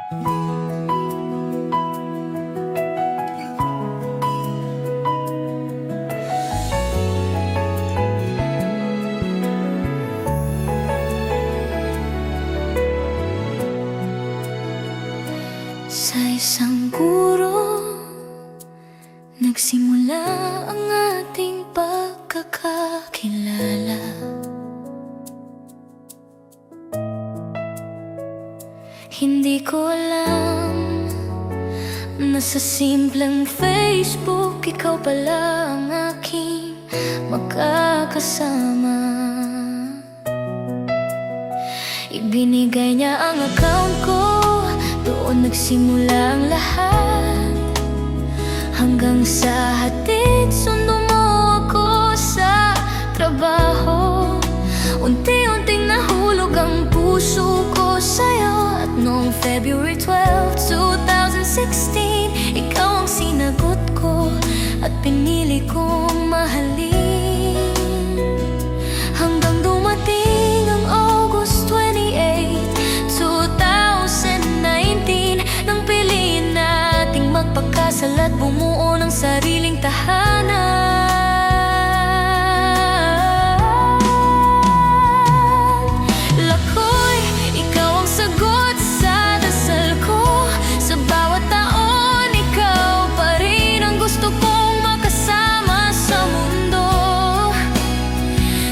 Sa isang guro nagsimula ang ating pagkakakilala. Hindi ko alam na sa simpleng Facebook ikaw pala ang aking makakasama. Ibinigay niya ang account ko, doon nagsimula ang lahat. Hanggang sa hatid sundo mo ako sa trabaho. Unti-unting nahulog ang puso ko sa'yo. At noong February 12, 2016, ikaw ang sinagot ko at pinili kong mahalin. Hanggang dumating ang August 28, 2019, nang piliin nating magpakasal at bumuo ng sariling tahanan. Lakoy, ikaw ang sagot sa dasal ko. Sa bawat taon, ikaw pa rin ang gusto kong makasama sa mundo.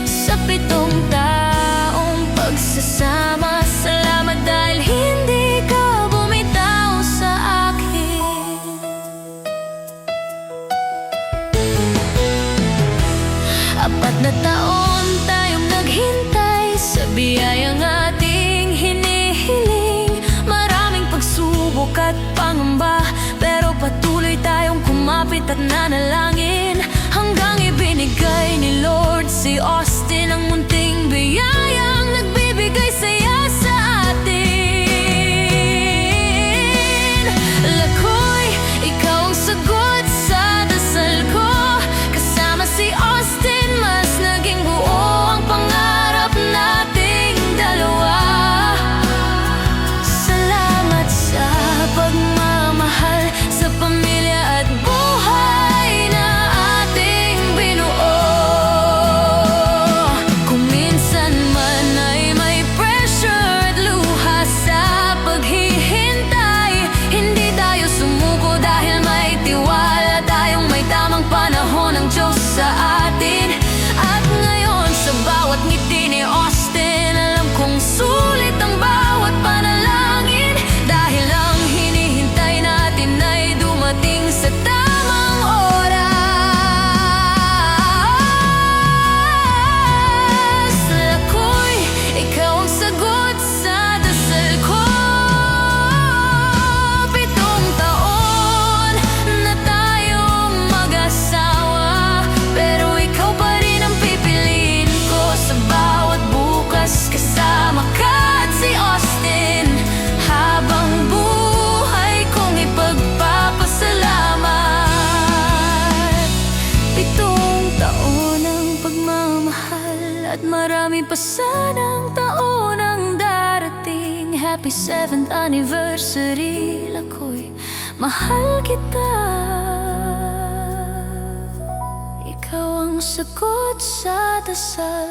Sa 7 taong pagsasama, salamat dahil hindi ka bumitaw sa akin. 4 na taon tayong naghintay sa biyayang ating hinihiling. Maraming pagsubok at pangamba, pero patuloy tayong kumapit at nanalangin. Hanggang ibinigay ni Lord si Austin, ang munting biyayang nagbibigay saya sa atin. Lakoy, ikaw ang sagot sa dasal ko. Kasama si Austin, mas naging buo ang pangarap nating dalawa. Salamat sa pagmamahal, sa pamilya at buhay na ating binuo. Kung minsan man ay may pressure at luha sa paghihintay, hindi tayo sumuko dahil may tiwala tayong may tamang panahon ng Diyos sa atin. At ngayon sa bawat ngiti ni Austin, alam kong sulit ang bawat panalangin, dahil ang hinihintay natin ay dumating sa tamang oras. Lakoy, ikaw ang sagot sa dasal ko. 7 taon na tayong mag-asawa, pero ikaw pa rin ang pipiliin ko sa bawat bukas. Kasama ka at si Austin, habang buhay kong ipagpapasalamat. 7 taon ng pagmamahal, at marami pa sanang taon ang darating. Happy 7th anniversary, Lakoy, mahal kita. Ikaw ang sagot sa dasal